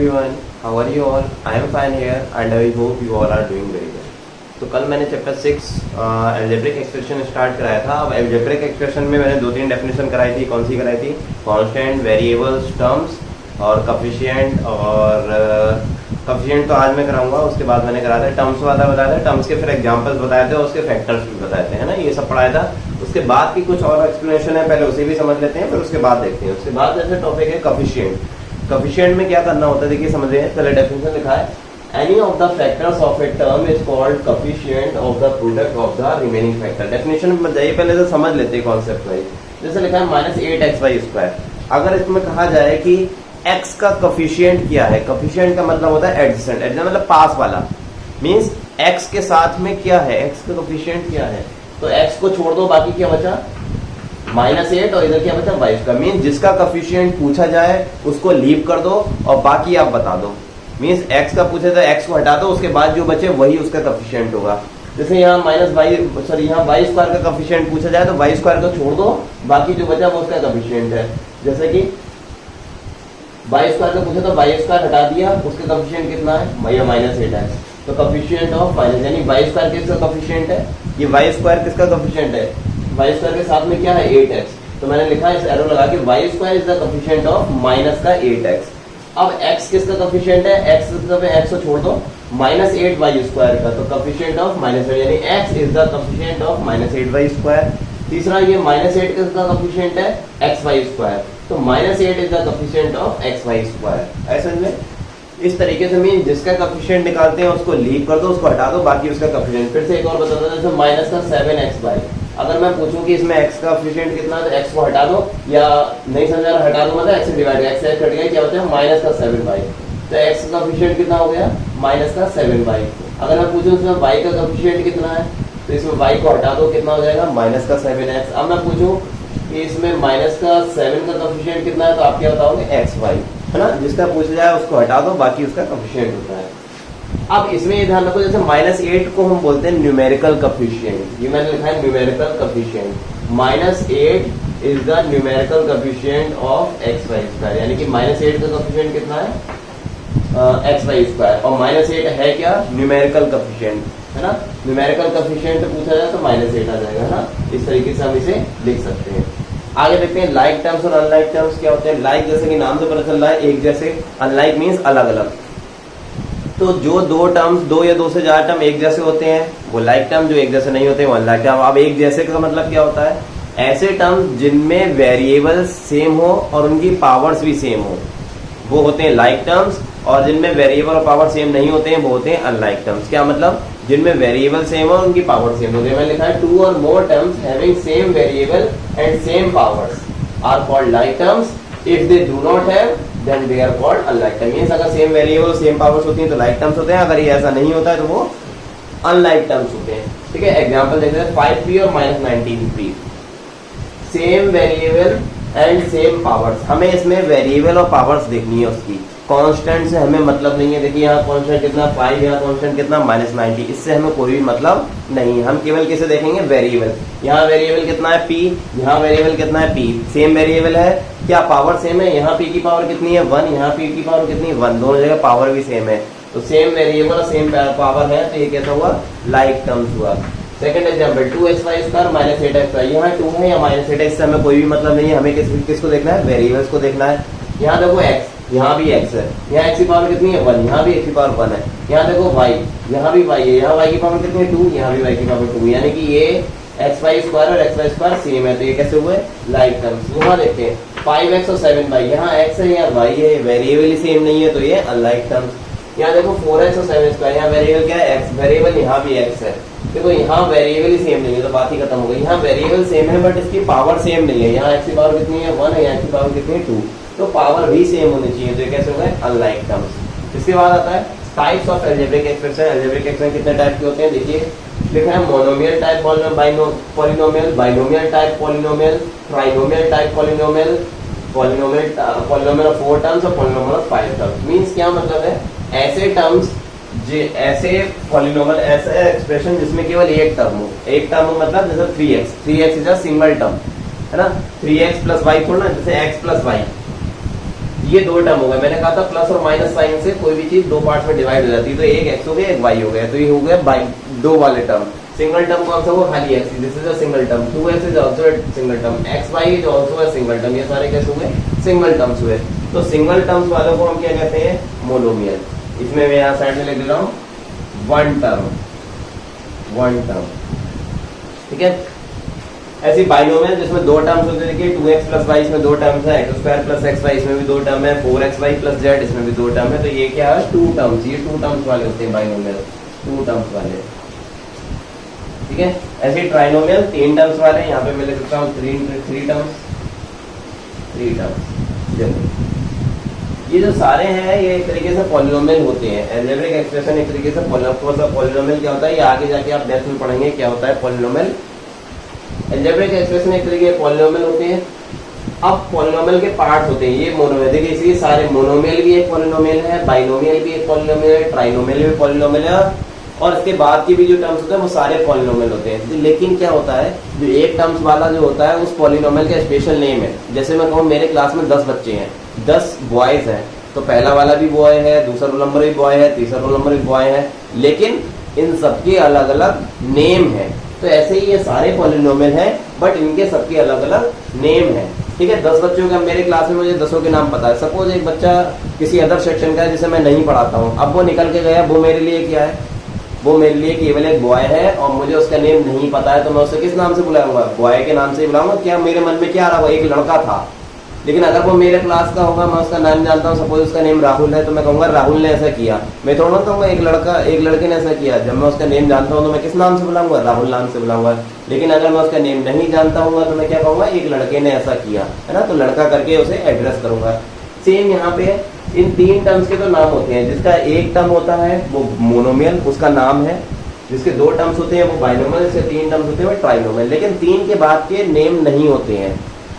everyone, how are you all? I am fine here and I hope you all are doing very well. तो कल मैंने chapter 6 algebraic expression start कराया था। अब algebraic expression में मैंने 2-3 डेफिनेशन कराई थी। कौन सी कराई थी? कांस्टेंट, वेरिएबल्स, टर्म्स और कफिशिएंट। और कफिशिएंट तो आज मैं कराऊंगा, उसके बाद मैंने कराया था टर्म्स वाला बताया था। टर्म्स के फिर एग्जांपल्स बताए थे और उसके फैक्टर्स भी बताए थे, है ना, ये सब पढ़ाया था। उसके बाद की कुछ और एक्सप्लेनेशन है, पहले उसे भी समझ लेते हैं, फिर उसके बाद देखते हैं। उसके बाद जैसे टॉपिक है कफिशिएंट। कफिशिएंट में क्या करना होता है, देखिए समझिए। पहले डेफिनेशन लिखा है, any of the factors of a term is called coefficient of the product of the remaining factor। Definition में जाइए, पहले तो समझ लेते हैं कॉन्सेप्ट वाइज। जैसे लिखा है -8xy²। अगर इसमें कहा जाए कि x का कोफिशिएंट क्या है, कोफिशिएंट का मतलब होता है एडजेसेंट। एडजेसेंट मतलब पास वाला, मींस x के साथ में क्या है, x का कोफिशिएंट क्या है। तो x को छोड़ दो, बाकी क्या बचा -8 और इधर क्या बचा 22 का। मींस जिसका कोफिशिएंट पूछा जाए उसको लीव कर दो और बाकी आप बता दो। मींस x का पूछे तो x को हटा दो, उसके बाद जो बचे वही उसका कोफिशिएंट होगा। जैसे यहाँ यहाँ y² का कोफिशिएंट पूछा जाए तो y² को छोड़ दो, बाकी जो बचा वो उसका कोफिशिएंट है। जैसे कि y² का पूछे तो y² हटा दिया, उसका कोफिशिएंट कितना है, -8 है। तो कोफिशिएंट ऑफ माइनस, यानी y² किसका कोफिशिएंट है, ये y² किसका कोफिशिएंट है, y² के साथ में क्या है 8x। तो मैंने लिखा है इस एरो लगा के y² is the coefficient of minus का 8x। अब x किसका कोफिशिएंट है, x को छोड़ दो, -8y² का, तो कोफिशिएंट ऑफ -8, यानी x is the coefficient of -8y²। तीसरा ये -8 किसका कोफिशिएंट है, xy², तो -8 is the coefficient of xy²। ऐसे में इस तरीके से मीन जिसका कोफिशिएंट निकालते हैं उसको लीव कर दो, उसको हटा दो, बाकी उसका कोफिशिएंट। फिर से एक और बता दो, जैसे -7xy। अगर मैं पूछूं कि इसमें x का कोफिशिएंट कितना है तो x को हटा दो, या नहीं समझा हटा दो, मतलब x से डिवाइड, x हट गया, क्या होता है -7y। तो x का कोफिशिएंट कितना हो गया, -7y। अगर मैं पूछूं इसमें y का कोफिशिएंट कितना है तो इसमें y को हटा दो, कितना हो जाएगा -7x। अब मैं पूछूं कि इसमें -7 का कोफिशिएंट कितना है तो आप क्या बताओगे xy, है ना। जिसका पूछा जाए उसको हटा दो, बाकी उसका कोफिशिएंट होता है। अब इसमें ये ध्यान रखो, जैसे -8 को हम बोलते हैं न्यूमेरिकल कोफिशिएंट। ये मैंने लिखा है numerical coefficient. -8 is the numerical coefficient of xy², यानी कि -8 का कोफिशिएंट कितना है xy², और -8 है क्या, न्यूमेरिकल कोफिशिएंट, है ना। न्यूमेरिकल कोफिशिएंट पूछा जाए तो -8 आ जाएगा, है ना। इस तरीके से हम इसे लिख सकते हैं। आगे देखते हैं लाइक टर्म्स और अनलाइक टर्म्स क्या होते हैं। लाइक जैसे कि नाम से पता चल रहा है एक जैसे, अनलाइक मींस अलग अलग। तो जो दो टर्म्स, दो या दो से ज्यादा टर्म एक जैसे होते हैं वो लाइक टर्म, जो एक जैसे नहीं होते वो अनलाइक टर्म। अब एक जैसे का मतलब क्या होता है, ऐसे टर्म्स जिनमें वेरिएबल्स सेम हो और उनकी पावर्स भी सेम हो वो होते हैं लाइक टर्म्स, और जिनमें वेरिएबल और पावर सेम नहीं होते हैं वो होते हैं अनलाइक टर्म्स। क्या मतलब, जिनमें वेरिएबल सेम हो उनकी पावर सेम होती है। मैंने लिखा है 2 or more terms having same variable and same powers are called like terms. If they do not have, then they are called unlike terms। Means अगर सेम वेरिएबल और same powers होती हैं तो लाइक टर्म्स होते हैं, अगर ये ऐसा नहीं होता है तो वो अनलाइक टर्म्स होते हैं। ठीक है, एग्जांपल देखते हैं 5p और -19p, same variable and same powers. हमें इसमें वेरिएबल और पावर्स देखनी है उसकी, कांस्टेंट से हमें मतलब नहीं है। देखिए यहाँ कांस्टेंट कितना 5, यहाँ कांस्टेंट कितना -90, इससे हमें कोई भी मतलब नहीं है। हम केवल किसे देखेंगे, वेरिएबल। यहाँ वेरिएबल कितना है p, यहाँ वेरिएबल कितना है p, सेम वेरिएबल है, क्या पावर सेम है, यहाँ p की पावर कितनी है 1, यहाँ p की पावर कितनी है 1, दोनों जगह पावर भी सेम है। तो सेम वेरिएबल और सेम पावर है, तो ये कैसा हुआ, लाइक टर्म्स हुआ। Second example 2xy² -8xy। यहाँ 2 है या -8 है, इससे हमें कोई भी मतलब नहीं है। हमें किसको देखना है, वेरिएबल्स को देखना है। यहाँ देखो x, यहाँ भी x है, यहाँ x की पावर कितनी है 1, यहाँ भी x की पावर 1 है। यहाँ देखो y, यहाँ भी y है, यहाँ y की पावर कितनी है 2, यहाँ भी y की पावर 2, यानी कि ये xy² और xy² सेम है। तो ये कैसे हुए, लाइक टर्म्स। यहाँ देखते हैं 5x और 7y, यहाँ x है यहाँ y है, वेरिएबल ही सेम नहीं है तो ये अनलाइक टर्म्स। यहाँ देखो 4x और 7x², यहाँ वेरिएबल क्या है x, वेरिएबल यहाँ भी x है। देखो यहाँ वेरिएबल ही सेम नहीं है तो बात ही खत्म हो गई। यहाँ वेरिएबल सेम है बट इसकी पावर सेम नहीं है, यहाँ x की पावर कितनी है 1 है, यहाँ की पावर कितनी है 2, तो पावर भी सेम होनी चाहिए। तो ये कैसे हो गए, अनलाइक टर्म्स। इसके बाद आता है types of algebraic expression. Algebraic expression कितने टाइप के होते हैं, देखिए लिखा है monomial type polynomial, binomial type polynomial, trinomial type polynomial, polynomial of 4 terms और पॉलिनोमियल ऑफ 5 टर्म्स। मींस क्या मतलब है, ऐसे टर्म्स ऐसे पॉलिनोमियल, ऐसे एक्सप्रेशन जिसमें केवल एक टर्म हो। एक टर्म हो मतलब जैसे 3x is a single term, है ना। 3x + y थोड़ा ना, जैसे x + y, ये दो टर्म हो गए। मैंने कहा था प्लस और माइनस साइन से कोई भी चीज दो पार्ट में डिवाइड हो जाती है, तो एक एक्स हो गया एक वाई हो गया, तो ये हो गया बाई दो वाले टर्म। सिंगल टर्म कौन सा हुआ, खाली x, this is a single term, 2x is also a single term, xy is also a single term, ये सारे कैसे हुए, सिंगल टर्म्स हुए। तो सिंगल टर्म्स वालों को हम क्या कहते हैं, मोनोमियल। इसमें मैं यहाँ साइड में लिख रहा हूँ वन टर्म, ठीक है। ऐसी बाइनोमियल जिसमें दो टर्म्स होते हैं, देखिए 2x प्लस वाई इसमें दो टर्म्स है, x square plus x y इसमें भी दो टर्म है, 4xy प्लस जेड इसमें भी दो टर्म है, तो ये क्या है, टू टर्म्स, ये टू टर्म्स वाले होते हैं बाइनोमियल, टू टर्म्स वाले, ठीक है। ऐसे ट्राइनोमियल तीन टर्म्स वाले, यहाँ पे मैं लिख सकता हूँ थ्री टर्म्स। ये जो सारे हैं ये एक तरीके से पॉलिनोमियल होते हैं, अलजेब्रिक एक्सप्रेशन एक तरीके से पॉलिनोमियल क्या होता है, ये आगे जाके आप डेप्थ में पढ़ेंगे क्या होता है पॉलिनोमियल। अलजेब्रिक एक्सप्रेशन एक तरीके के पॉलिनोमियल होते हैं। अब पॉलिनोमियल के पार्ट्स होते हैं, ये मोनोमियल, देखिए इसलिए सारे मोनोमियल भी एक पॉलिनोमियल है, बाइनोमियल भी एक पॉलिनोमियल है, ट्राइनोमियल भी पॉलिनोमियल है, और इसके बाद की भी जो टर्म्स होते हैं वो सारे पॉलिनोमियल होते हैं। लेकिन क्या होता है, जो एक टर्म्स वाला जो होता है उस पॉलिनोमियल का स्पेशल नेम है। जैसे मैं कहूँ मेरे क्लास में 10 बच्चे हैं, 10 बॉयज हैं, तो पहला वाला भी बॉय है, दूसरा रोल नंबर भी बॉय है, तीसरा रोल नंबर भी बॉय है, लेकिन इन सबके अलग अलग नेम है। तो ऐसे ही ये सारे पॉलिनोमियल हैं, बट इनके सबके अलग अलग नेम है, ठीक है। 10 बच्चों का मेरे क्लास में मुझे 10 के नाम पता है। सपोज एक बच्चा किसी अदर सेक्शन का है जिसे मैं नहीं पढ़ाता हूँ, अब वो निकल के गया, वो मेरे लिए क्या है, वो मेरे लिए केवल एक बॉय है और मुझे उसका नेम नहीं पता है, तो मैं उसे किस नाम से बुलाऊंगा, बॉय के नाम से ही बुलाऊंगा। क्या मेरे मन में क्या आ रहा होगा, एक लड़का था, लेकिन अगर वो मेरे क्लास का होगा, मैं उसका नाम जानता हूँ, सपोज उसका नेम राहुल है, तो मैं कहूंगा राहुल ने ऐसा किया। मैं थोड़ा ना कहूंगा एक लड़के ने ऐसा किया। जब मैं उसका नेम जानता हूँ तो मैं किस नाम से बुलाऊंगा, राहुल नाम से बुलाऊंगा। लेकिन अगर मैं उसका नेम नहीं जानता हूँ तो मैं क्या कहूंगा, एक लड़के ने ऐसा किया, है ना, तो लड़का करके उसे एड्रेस करूंगा। सेम यहाँ पे इन तीन टर्म्स के तो नाम होते हैं। जिसका एक टर्म होता है वो मोनोमियल, उसका नाम है। जिसके दो टर्म्स होते हैं वो बाइनोमियल, जिसके तीन टर्म्स होते हैं वो ट्राइनोमियल। लेकिन तीन के बाद के नेम नहीं होते हैं,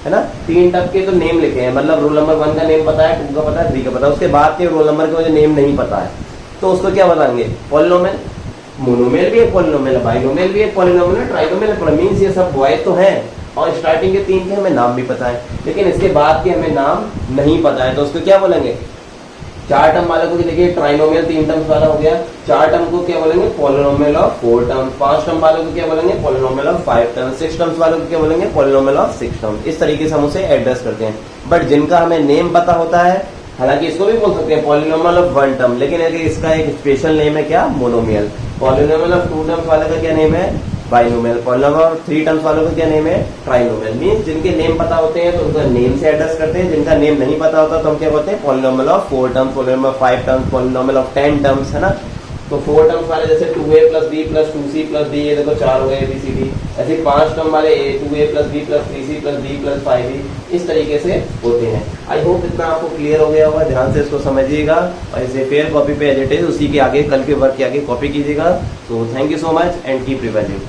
है ना। तीन टर्म के तो नेम लिखे हैं, मतलब रोल नंबर 1 का नेम पता है, 2 का पता है, 3 का पता है, उसके बाद के रोल नंबर के मुझे नेम नहीं पता है, तो उसको क्या बताएंगे, पॉलिनोमियल। मोनोमियल भी एक पॉलिनोमियल है, बाइनोमियल भी एक पॉलिनोमियल है, ट्राइनोमियल मींस ये सब बॉय तो हैं, और स्टार्टिंग के तीन के हमें नाम भी पता है, लेकिन इसके बाद के हमें नाम नहीं पता है, तो उसको क्या बोलेंगे। चार टर्म वाले को देखिए ट्राइनोमियल 3 टर्म्स वाला हो गया, 4 टर्म को क्या बोलेंगे, पॉलिनोमियल ऑफ 4 टर्म। 5 टर्म वालों को क्या बोलेंगे, पॉलिनोमियल ऑफ 5 टर्म। 6 टर्म्स वालों को क्या बोलेंगे, पॉलिनोमियल ऑफ 6 टर्म। इस तरीके से हम उसे एड्रेस करते हैं। बट जिनका हमें नेम पता होता है, हालांकि इसको भी बोल सकते हैं पॉलिनोमियल ऑफ 1 टर्म, लेकिन इसका एक स्पेशल नेम है क्या, मोनोमियल। पॉलिनोमियल ऑफ 2 टर्म्स वाले का क्या नेम है, बाइनोमियल। पॉलिनोमियल ऑफ 3 टर्म्स वालों का क्या नेम है, ट्राइनोमियल। मींस जिनके नेम पता होते हैं तो उनका नेम से एड्रेस करते हैं, जिनका नेम नहीं पता होता तो हम क्या बोलते हैं, polynomial of 4 terms, polynomial of 5 terms, polynomial of 10 terms, है ना। तो 4 टर्म्स वाले जैसे 2a plus b plus 2c plus d, ये देखो 4 हो गए ABCD। ऐसे 5 टर्म वाले 2a plus b plus 3c plus d plus 5d, इस तरीके से होते हैं। आई होप इतना आपको क्लियर हो गया होगा, ध्यान से इसको समझिएगा और इसे फेयर कॉपी पे एज इट इज उसी के आगे कल के वर्क के आगे कॉपी कीजिएगा। तो thank you so much and keep revising.